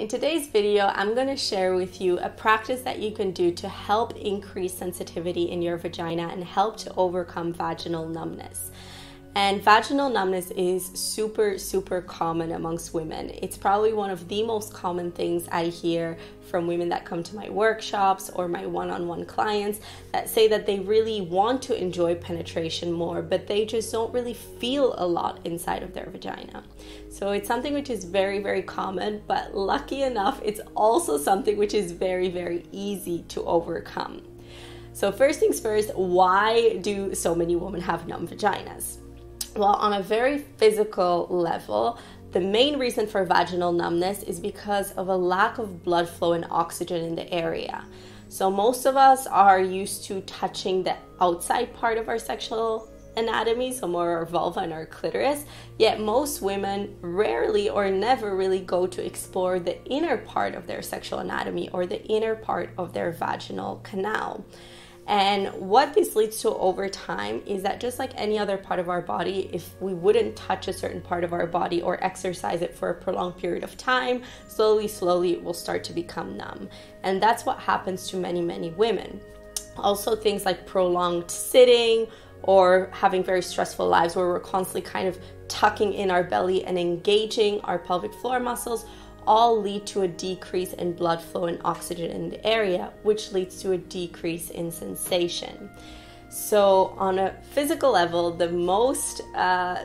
In today's video, I'm going to share with you a practice that you can do to help increase sensitivity in your vagina and help to overcome vaginal numbness. And vaginal numbness is super common amongst women. It's probably one of the most common things I hear from women that come to my workshops or my one-on-one clients that say that they really want to enjoy penetration more, but they just don't really feel a lot inside of their vagina. So it's something which is very common, but lucky enough, it's also something which is very easy to overcome. So first things first, why do so many women have numb vaginas? Well, on a very physical level, the main reason for vaginal numbness is because of a lack of blood flow and oxygen in the area. So most of us are used to touching the outside part of our sexual anatomy, so more our vulva and our clitoris, yet most women rarely or never really go to explore the inner part of their sexual anatomy or the inner part of their vaginal canal. And what this leads to over time is that just like any other part of our body, if we wouldn't touch a certain part of our body or exercise it for a prolonged period of time, slowly it will start to become numb. And that's what happens to many women. Also things like prolonged sitting or having very stressful lives where we're constantly kind of tucking in our belly and engaging our pelvic floor muscles all lead to a decrease in blood flow and oxygen in the area, which leads to a decrease in sensation. So on a physical level, the most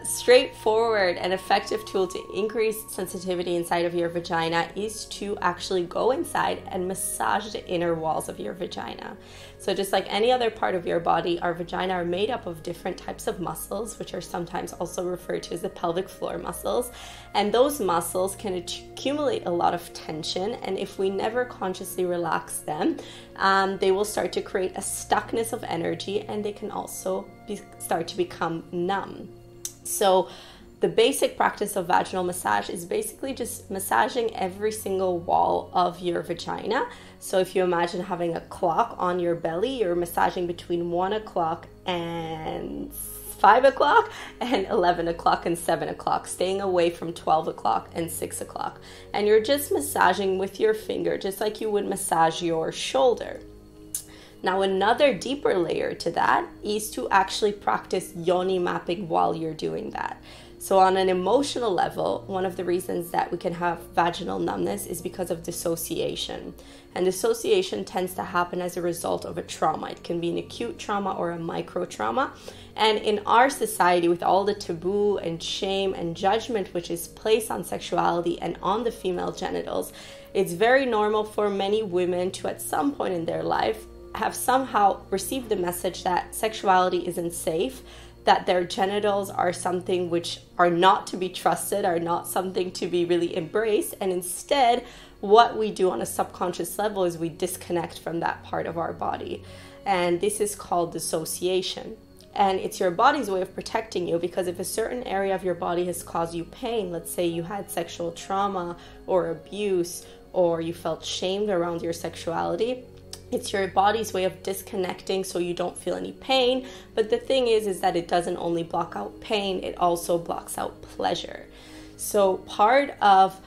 straightforward and effective tool to increase sensitivity inside of your vagina is to actually go inside and massage the inner walls of your vagina. So just like any other part of your body, our vagina are made up of different types of muscles, which are sometimes also referred to as the pelvic floor muscles. And those muscles can accumulate a lot of tension, and if we never consciously relax them, they will start to create a stuckness of energy, and they can also start to become numb. So the basic practice of vaginal massage is basically just massaging every single wall of your vagina. So if you imagine having a clock on your belly, you're massaging between 1 o'clock and 5 o'clock and 11 o'clock and 7 o'clock, staying away from 12 o'clock and 6 o'clock. And you're just massaging with your finger, just like you would massage your shoulder. Now, another deeper layer to that is to actually practice yoni mapping while you're doing that. So on an emotional level, one of the reasons that we can have vaginal numbness is because of dissociation. And dissociation tends to happen as a result of a trauma. It can be an acute trauma or a micro trauma. And in our society, with all the taboo and shame and judgment which is placed on sexuality and on the female genitals, it's very normal for many women to at some point in their life have somehow received the message that sexuality isn't safe, that their genitals are something which are not to be trusted, are not something to be really embraced, and instead what we do on a subconscious level is we disconnect from that part of our body. And this is called dissociation. And it's your body's way of protecting you, because if a certain area of your body has caused you pain, let's say you had sexual trauma or abuse, or you felt shamed around your sexuality, it's your body's way of disconnecting so you don't feel any pain. But the thing is that it doesn't only block out pain, it also blocks out pleasure. So part of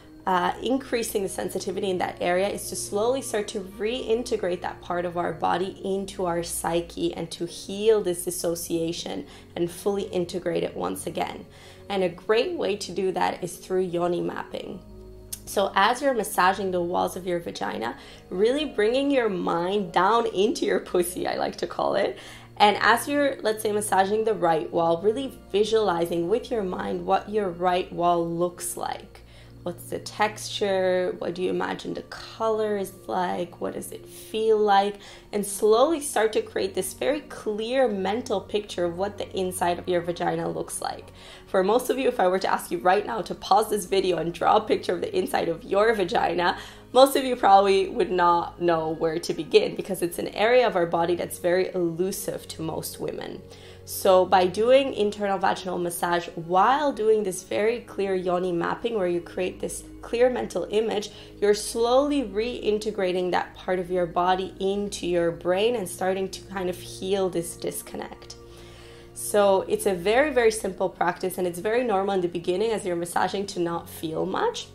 increasing the sensitivity in that area is to slowly start to reintegrate that part of our body into our psyche and to heal this dissociation and fully integrate it once again. And a great way to do that is through yoni mapping. So as you're massaging the walls of your vagina, really bringing your mind down into your pussy, I like to call it. And as you're, let's say, massaging the right wall, really visualizing with your mind what your right wall looks like. What's the texture? What do you imagine the color is like? What does it feel like? And slowly start to create this very clear mental picture of what the inside of your vagina looks like. For most of you, if I were to ask you right now to pause this video and draw a picture of the inside of your vagina, most of you probably would not know where to begin, because it's an area of our body that's very elusive to most women. So by doing internal vaginal massage while doing this very clear yoni mapping, where you create this clear mental image, you're slowly reintegrating that part of your body into your brain and starting to kind of heal this disconnect. So it's a very simple practice, and it's very normal in the beginning as you're massaging to not feel much.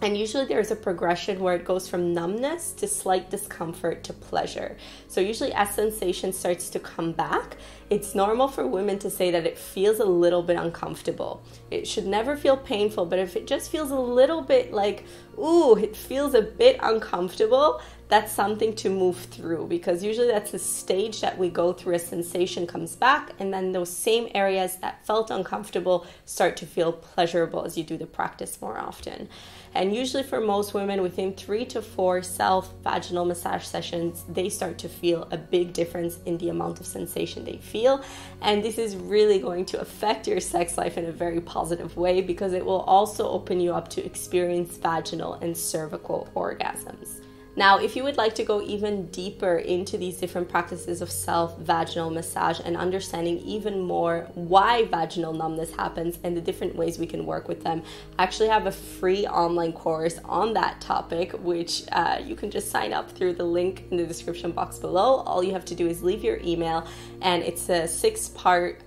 And usually there's a progression where it goes from numbness to slight discomfort to pleasure. So usually as sensation starts to come back, it's normal for women to say that it feels a little bit uncomfortable. It should never feel painful, but if it just feels a little bit like, ooh, it feels a bit uncomfortable, that's something to move through, because usually that's the stage that we go through as sensation comes back, and then those same areas that felt uncomfortable start to feel pleasurable as you do the practice more often. And usually for most women, within 3 to 4 self-vaginal massage sessions, they start to feel a big difference in the amount of sensation they feel. And this is really going to affect your sex life in a very positive way, because it will also open you up to experience vaginal and cervical orgasms. Now, if you would like to go even deeper into these different practices of self-vaginal massage and understanding even more why vaginal numbness happens and the different ways we can work with them, I actually have a free online course on that topic, which you can just sign up through the link in the description box below. All you have to do is leave your email, and it's a 6-part,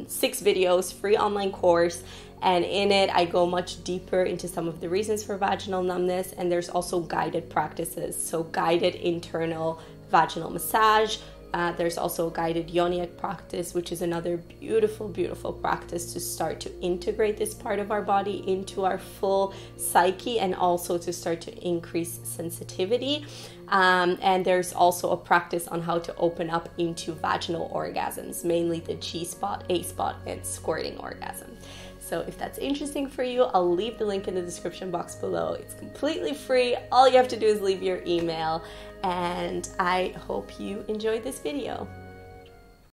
6 videos, free online course. And in it, I go much deeper into some of the reasons for vaginal numbness, and there's also guided practices. So guided internal vaginal massage. There's also a guided yonic practice, which is another beautiful, beautiful practice to start to integrate this part of our body into our full psyche, and also to start to increase sensitivity. And there's also a practice on how to open up into vaginal orgasms, mainly the G-spot, A-spot, and squirting orgasm. So if that's interesting for you, I'll leave the link in the description box below. It's completely free. All you have to do is leave your email, and I hope you enjoyed this video.